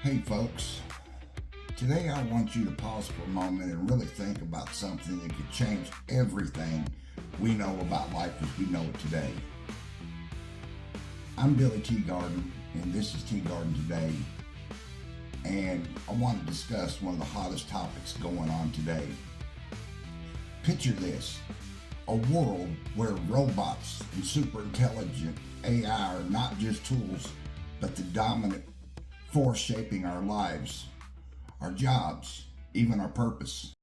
Hey folks, today I want you to pause for a moment and really think about something that could change everything we know about life as we know it today. I'm Billy Teagarden, and this is Teagarden Today, and I want to discuss one of the hottest topics going on today. Picture this, a world where robots and super intelligent AI are not just tools, but the dominant force shaping our lives, our jobs, even our purpose.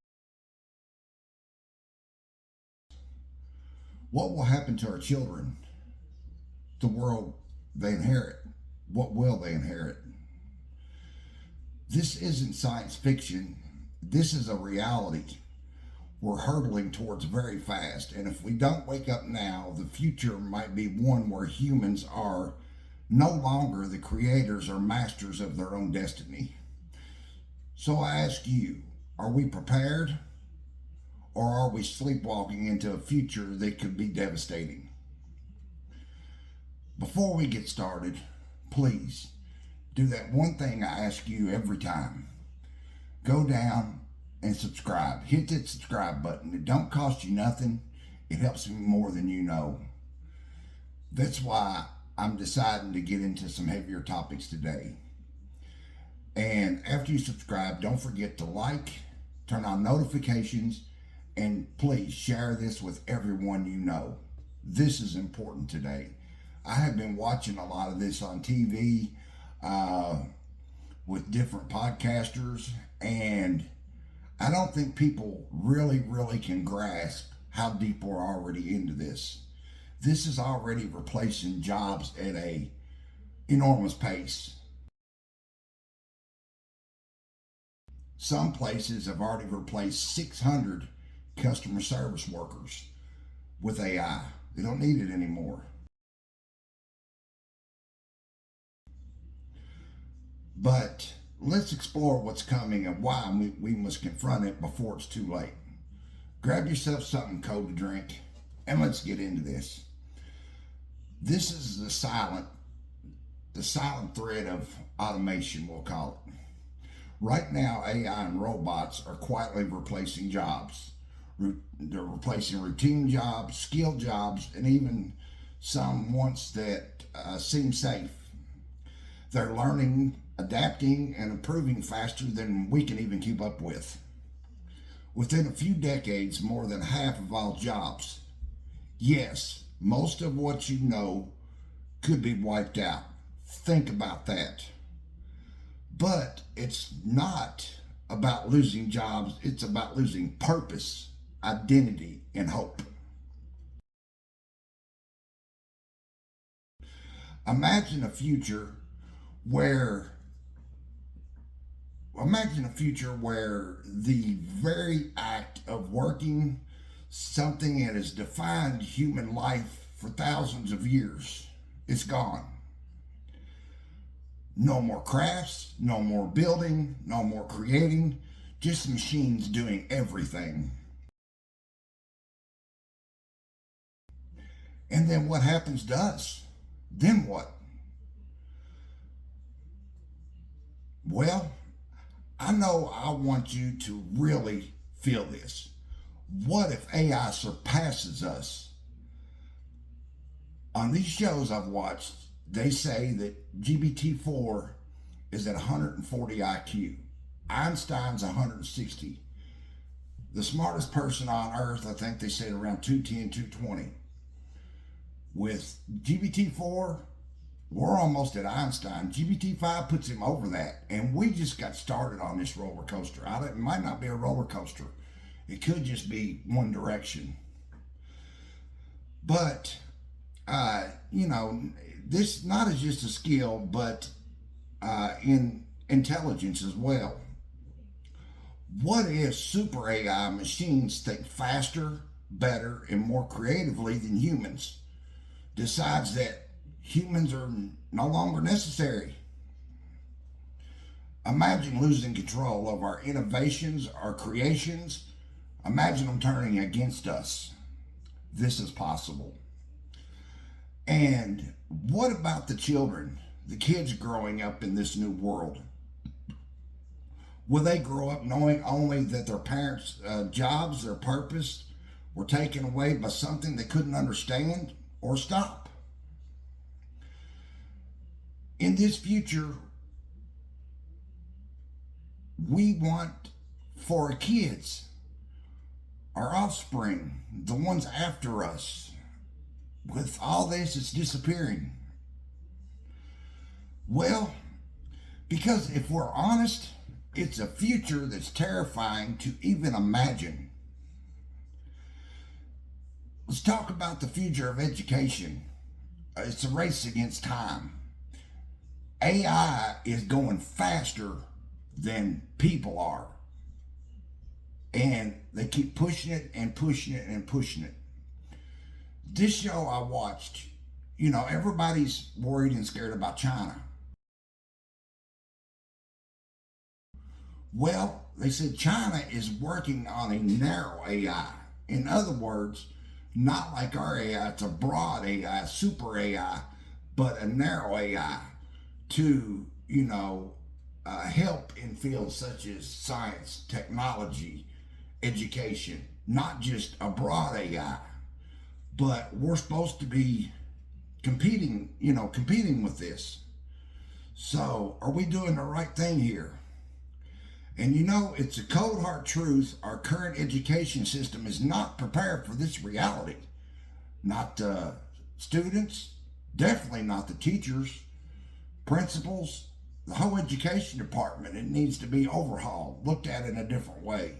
What will happen to our children? The world they inherit? What will they inherit? This isn't science fiction. This is a reality we're hurtling towards very fast. And if we don't wake up now, the future might be one where humans are no longer the creators or masters of their own destiny. So I ask you, are we prepared, or are we sleepwalking into a future that could be devastating? Before we get started, please do that one thing I ask you every time. Go down and subscribe. Hit that subscribe button. It don't cost you nothing. It helps me more than you know. That's why I'm deciding to get into some heavier topics today. And after you subscribe, don't forget to like, turn on notifications, and please share this with everyone you know. This is important today. I have been watching a lot of this on TV with different podcasters, and I don't think people really can grasp how deep we're already into this. This is already replacing jobs at a enormous pace. Some places have already replaced 600 customer service workers with AI. They don't need it anymore. But let's explore what's coming and why we must confront it before it's too late. Grab yourself something cold to drink and let's get into this. This is the silent thread of automation, we'll call it. Right now, AI and robots are quietly replacing jobs. They're replacing routine jobs, skilled jobs, and even some ones that seem safe. They're learning, adapting, and improving faster than we can even keep up with. Within a few decades, more than half of all jobs, yes, most of what you know, could be wiped out. Think about that. But it's not about losing jobs, it's about losing purpose, identity, and hope. Imagine a future where the very act of working something that has defined human life for thousands of years is gone. No more crafts, no more building, no more creating, just machines doing everything. And then what happens to us? Then what? Well, I know I want you to really feel this. What if AI surpasses us? On these shows I've watched, they say that GPT-4 is at 140 IQ. Einstein's 160. The smartest person on earth, I think they said around 210, 220. With GPT-4, we're almost at Einstein. GPT-5 puts him over that. And we just got started on this roller coaster. It might not be a roller coaster. It could just be one direction. But, this not as just a skill, but in intelligence as well. What if super AI machines think faster, better, and more creatively than humans? Decides that humans are no longer necessary. Imagine losing control of our innovations, our creations. Imagine them turning against us. This is possible. And what about the children, the kids growing up in this new world? Will they grow up knowing only that their parents' jobs, their purpose, were taken away by something they couldn't understand or stop? In this future, we want for our kids, our offspring, the ones after us, with all this, it's disappearing. Well, because if we're honest, it's a future that's terrifying to even imagine. Let's talk about the future of education. It's a race against time. AI is going faster than people are. And they keep pushing it and pushing it and pushing it. This show I watched, everybody's worried and scared about China. Well, they said China is working on a narrow AI. In other words, not like our AI, it's a broad AI, super AI, but a narrow AI to, help in fields such as science, technology, education, not just a broad AI. But we're supposed to be competing with this. So are we doing the right thing here? And it's a cold hard truth. Our current education system is not prepared for this reality. Not the students, definitely not the teachers, principals, the whole education department. It needs to be overhauled, looked at in a different way.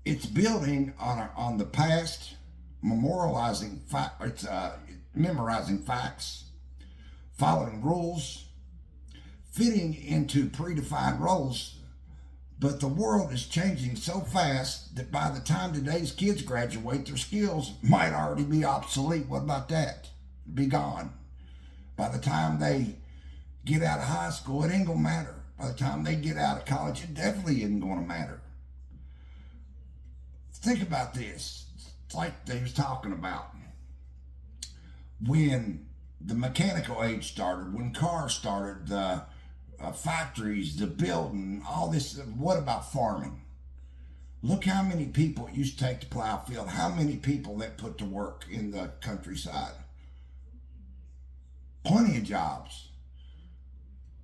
It's building on the past, memorizing facts, following rules, fitting into predefined roles. But the world is changing so fast that by the time today's kids graduate, their skills might already be obsolete. What about that? Be gone. By the time they get out of high school, it ain't gonna matter. By the time they get out of college, it definitely isn't gonna matter. Think about this. It's like they was talking about when the mechanical age started, when cars started, the factories, the building, all this. What about farming? Look how many people it used to take to plow a field, how many people that put to work in the countryside. Plenty of jobs.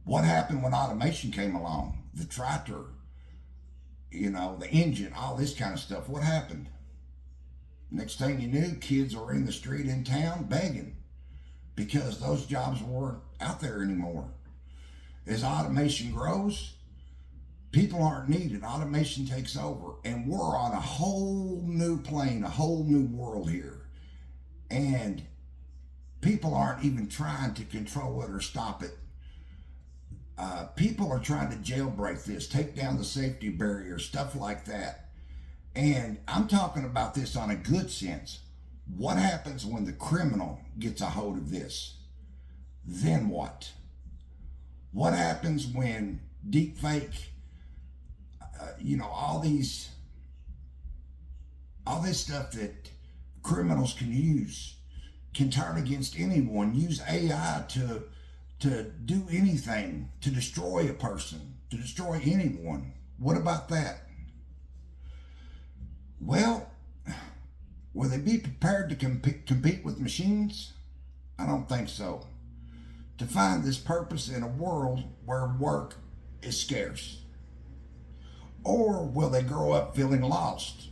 What happened when automation came along? The tractor, the engine, all this kind of stuff. What happened? Next thing you knew, kids were in the street in town begging because those jobs weren't out there anymore. As automation grows, people aren't needed. Automation takes over, and we're on a whole new plane, a whole new world here. And people aren't even trying to control it or stop it. People are trying to jailbreak this, take down the safety barriers, stuff like that. And I'm talking about this on a good sense. What happens when the criminal gets a hold of this? Then what? What happens when deep fake, all this stuff that criminals can use, can turn against anyone, use AI to do anything, to destroy a person, to destroy anyone. What about that? Well, will they be prepared to compete with machines? I don't think so. To find this purpose in a world where work is scarce? Or will they grow up feeling lost,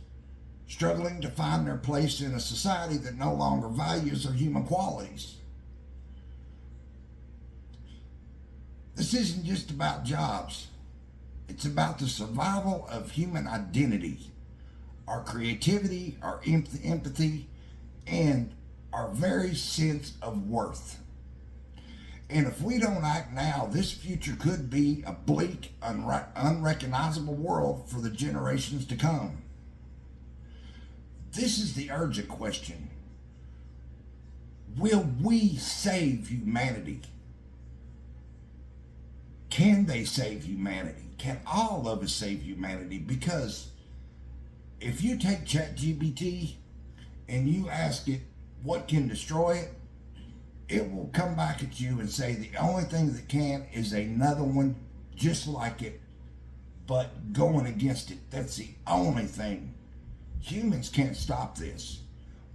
struggling to find their place in a society that no longer values their human qualities? This isn't just about jobs. It's about the survival of human identity, our creativity, our empathy, and our very sense of worth. And if we don't act now, this future could be a bleak, unrecognizable world for the generations to come. This is the urgent question. Will we save humanity? Can they save humanity? Can all of us save humanity? Because if you take ChatGPT and you ask it what can destroy it, it will come back at you and say the only thing that can is another one just like it, but going against it. That's the only thing. Humans can't stop this,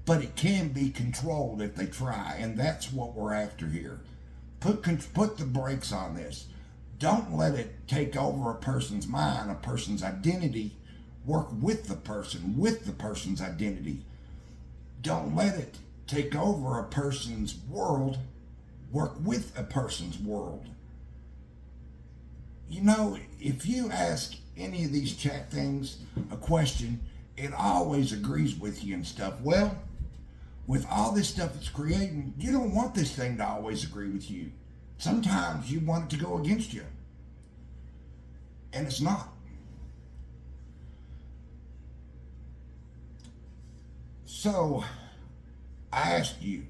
but it can be controlled if they try, and that's what we're after here. Put the brakes on this. Don't let it take over a person's mind, a person's identity. Work with the person's identity. Don't let it take over a person's world. Work with a person's world. You know, if you ask any of these chat things a question, it always agrees with you and stuff. Well, with all this stuff it's creating, you don't want this thing to always agree with you. Sometimes you want it to go against you. And it's not. So, I ask you,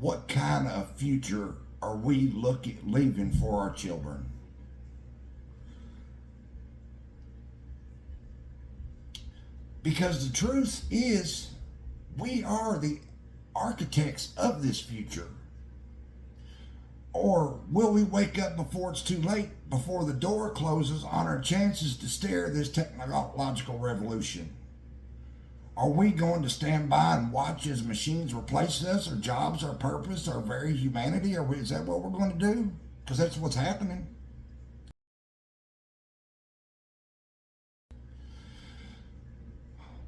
what kind of future are we leaving for our children? Because the truth is, we are the architects of this future. Or will we wake up before it's too late, before the door closes on our chances to steer this technological revolution? Are we going to stand by and watch as machines replace us, our jobs, our purpose, our very humanity? Is that what we're going to do? Because that's what's happening.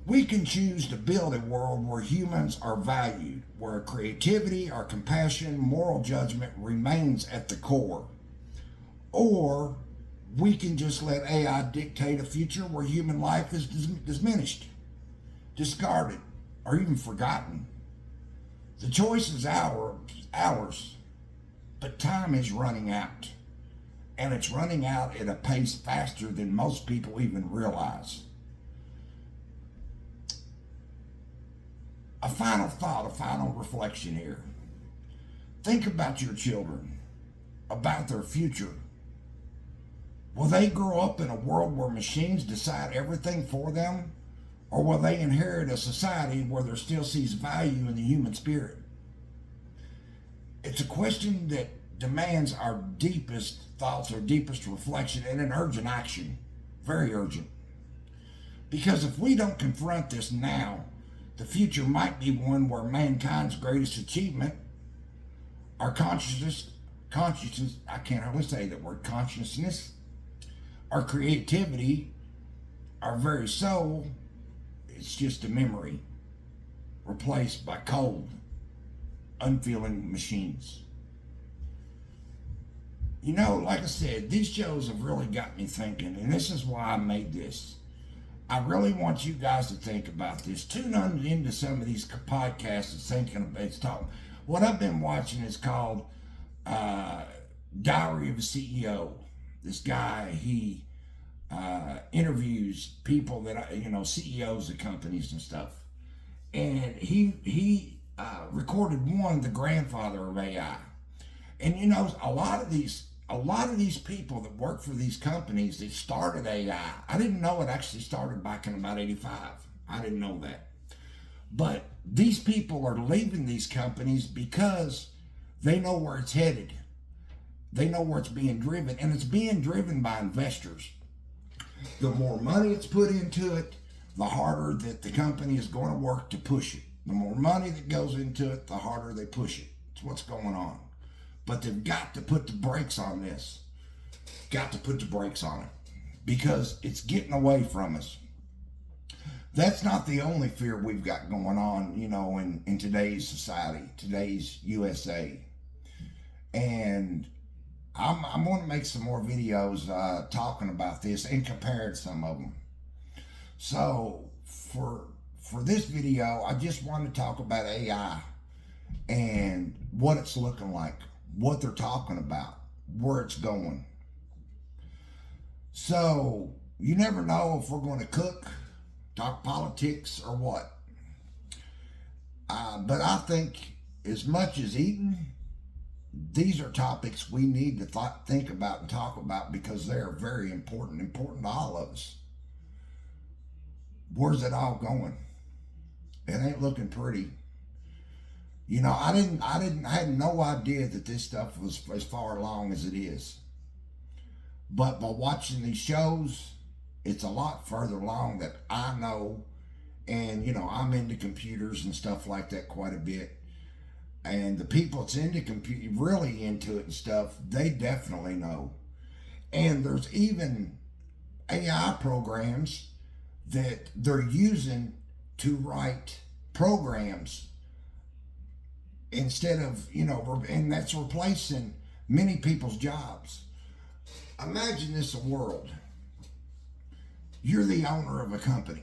We can choose to build a world where humans are valued, where creativity, our compassion, moral judgment remains at the core. Or we can just let AI dictate a future where human life is diminished, discarded, or even forgotten. The choice is ours, but time is running out. And it's running out at a pace faster than most people even realize. A final thought, a final reflection here. Think about your children, about their future. Will they grow up in a world where machines decide everything for them? Or will they inherit a society where there still sees value in the human spirit? It's a question that demands our deepest thoughts, our deepest reflection, and an urgent action. Very urgent. Because if we don't confront this now, the future might be one where mankind's greatest achievement, our consciousness, I can't hardly say that word, consciousness, our creativity, our very soul, it's just a memory replaced by cold, unfeeling machines. You know, like I said, these shows have really got me thinking, and this is why I made this. I really want you guys to think about this. Tune into some of these podcasts and thinking about it's talking. What I've been watching is called Diary of a CEO. This guy, he interviews people that CEOs of companies and stuff, and he recorded one, the grandfather of AI. And you know, a lot of these people that work for these companies, they started AI. I didn't know it actually started back in about 85. I didn't know that. But these people are leaving these companies because they know where it's headed. They know where it's being driven, and it's being driven by investors. The more money it's put into it, the harder that the company is going to work to push it. The more money that goes into it, the harder they push it. It's what's going on. But they've got to put the brakes on this. Got to put the brakes on it. Because it's getting away from us. That's not the only fear we've got going on, in today's society, today's USA. And I'm going to make some more videos talking about this and comparing some of them. So for this video, I just want to talk about AI and what it's looking like, what they're talking about, where it's going. So you never know if we're going to cook, talk politics, or what. But I think as much as eating, these are topics we need to think about and talk about because they are very important to all of us. Where's it all going? It ain't looking pretty. I had no idea that this stuff was as far along as it is. But by watching these shows, it's a lot further along that I know. And, I'm into computers and stuff like that quite a bit. And the people that's into computer, really into it and stuff, they definitely know. And there's even AI programs that they're using to write programs instead of, and that's replacing many people's jobs. Imagine this a world. You're the owner of a company.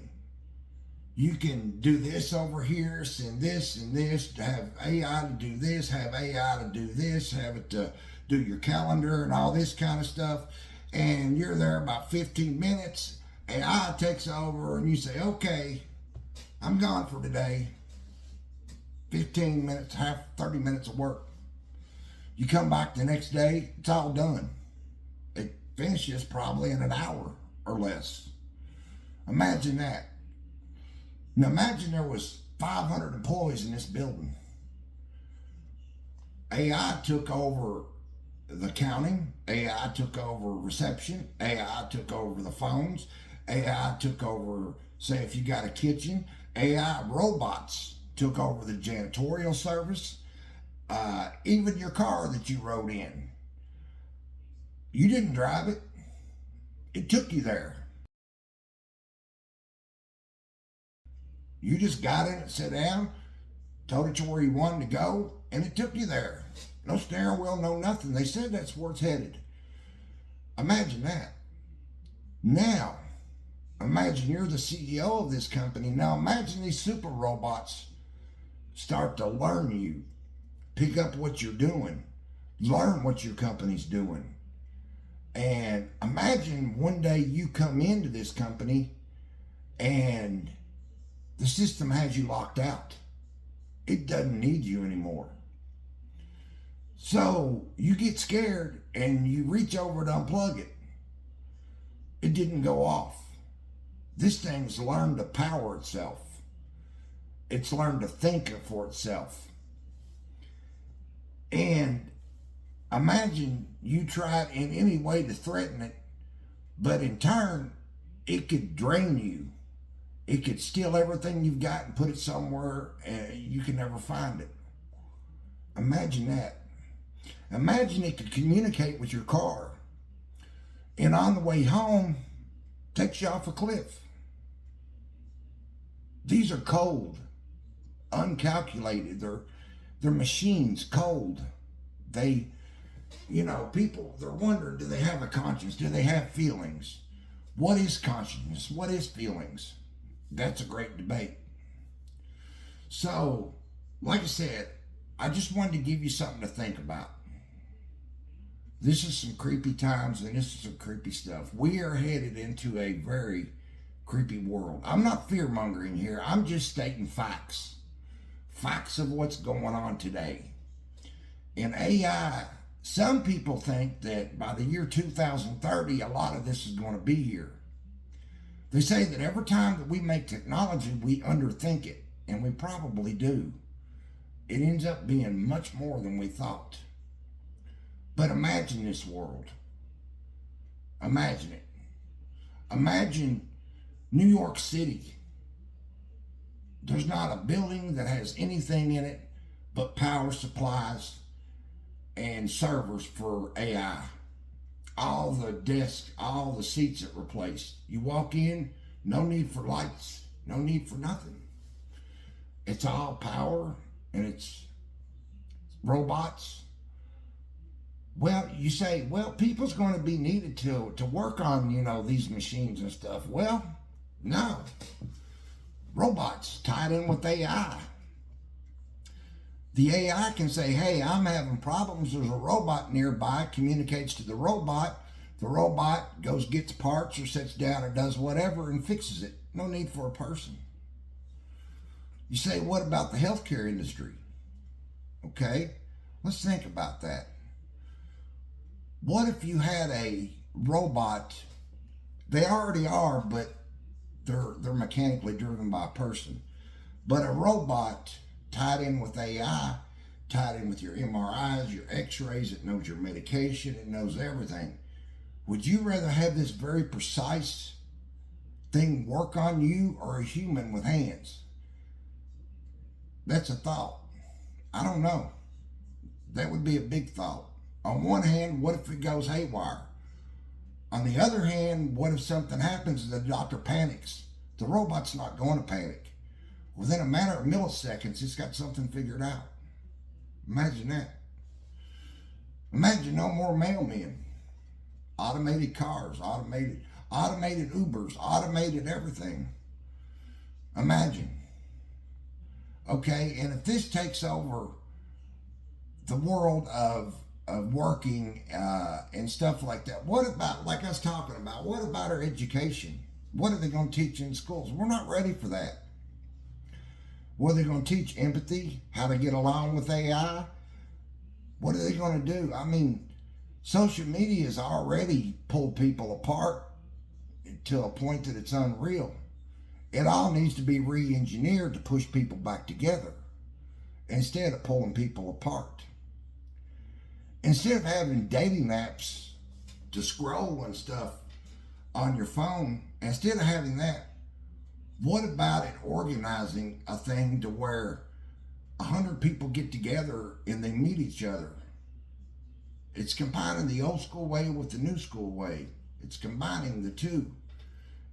You can do this over here, send this and this, to have AI to do this, have AI to do this, have it to do your calendar and all this kind of stuff. And you're there about 15 minutes, AI takes over and you say, okay, I'm gone for today. 15 minutes, 30 minutes of work. You come back the next day, it's all done. It finishes probably in an hour or less. Imagine that. Now imagine there was 500 employees in this building. AI took over the counting, AI took over reception, AI took over the phones, AI took over, say if you got a kitchen, AI robots took over the janitorial service, even your car that you rode in. You didn't drive it, it took you there. You just got in it, sat down, told it to where you wanted to go, and it took you there. No steering wheel, no nothing. They said that's where it's headed. Imagine that. Now, imagine you're the CEO of this company. Now imagine these super robots start to learn you, pick up what you're doing, learn what your company's doing. And imagine one day you come into this company and the system has you locked out. It doesn't need you anymore. So you get scared and you reach over to unplug it. It didn't go off. This thing's learned to power itself. It's learned to think for itself. And imagine you tried in any way to threaten it, but in turn, it could drain you. It could steal everything you've got and put it somewhere and you can never find it. Imagine that. Imagine it could communicate with your car and on the way home takes you off a cliff. These are cold, uncalculated. They're machines, cold. They, people, they're wondering, do they have a conscience? Do they have feelings? What is consciousness? What is feelings? That's a great debate. So, like I said, I just wanted to give you something to think about. This is some creepy times and this is some creepy stuff. We are headed into a very creepy world. I'm not fear-mongering here. I'm just stating facts. Facts of what's going on today. In AI, some people think that by the year 2030, a lot of this is going to be here. They say that every time that we make technology, we underthink it, and we probably do. It ends up being much more than we thought. But imagine this world. Imagine it. Imagine New York City. There's not a building that has anything in it but power supplies and servers for AI. All the desks, all the seats are replaced. You walk in, no need for lights, no need for nothing. It's all power and it's robots. Well, you say, well, people's going to be needed to work on, these machines and stuff. Well, no. Robots tied in with AI. The AI can say, hey, I'm having problems. There's a robot nearby, communicates to the robot. The robot goes, gets parts or sits down or does whatever and fixes it. No need for a person. You say, what about the healthcare industry? Okay, let's think about that. What if you had a robot? They already are, but they're mechanically driven by a person. But a robot tied in with AI, tied in with your MRIs, your x-rays, it knows your medication, it knows everything. Would you rather have this very precise thing work on you or a human with hands? That's a thought. I don't know. That would be a big thought. On one hand, what if it goes haywire? On the other hand, what if something happens and the doctor panics? The robot's not going to panic. Within a matter of milliseconds, it's got something figured out. Imagine that. Imagine no more mailmen. Automated cars, automated Ubers, automated everything. Imagine. Okay, and if this takes over the world of working and stuff like that, what about, like I was talking about, what about our education? What are they going to teach in schools? We're not ready for that. What are they going to teach? Empathy? How to get along with AI? What are they going to do? I mean, social media has already pulled people apart to a point that it's unreal. It all needs to be re-engineered to push people back together instead of pulling people apart. Instead of having dating apps to scroll and stuff on your phone, instead of having that, what about it organizing a thing to where 100 people get together and they meet each other? It's combining the old school way with the new school way. It's combining the two.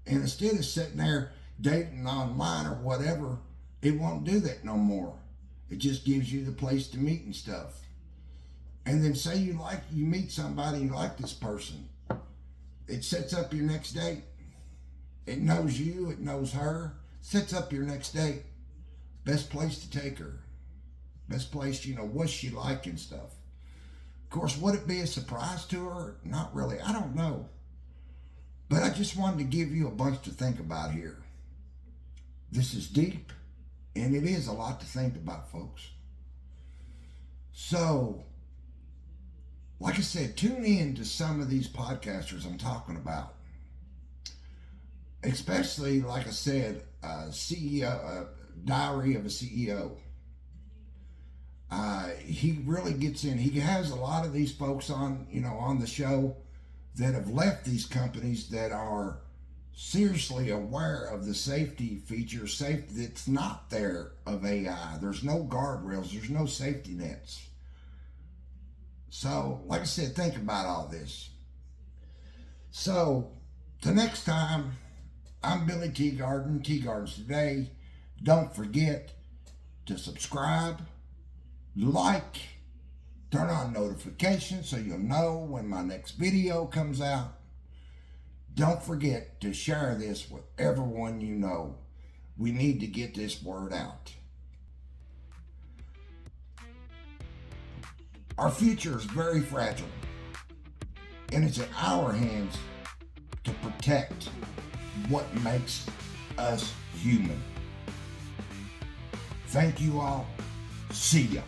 And instead of sitting there dating online or whatever, it won't do that no more. It just gives you the place to meet and stuff. And then say you meet somebody, you like this person. It sets up your next date. It knows you, it knows her. Sets up your next date. Best place to take her. Best place, what's she like and stuff. Of course, would it be a surprise to her? Not really. I don't know. But I just wanted to give you a bunch to think about here. This is deep, and it is a lot to think about, folks. So, like I said, tune in to some of these podcasters I'm talking about. Especially, like I said, CEO, Diary of a CEO. He really gets in. He has a lot of these folks on the show that have left these companies that are seriously aware of the safety features, safety that's not there of AI. There's no guardrails. There's no safety nets. So, like I said, think about all this. So, the next time, I'm Billy Teagarden, Teagardens Today. Don't forget to subscribe, like, turn on notifications so you'll know when my next video comes out. Don't forget to share this with everyone you know. We need to get this word out. Our future is very fragile, and it's in our hands to protect what makes us human. Thank you all. See ya.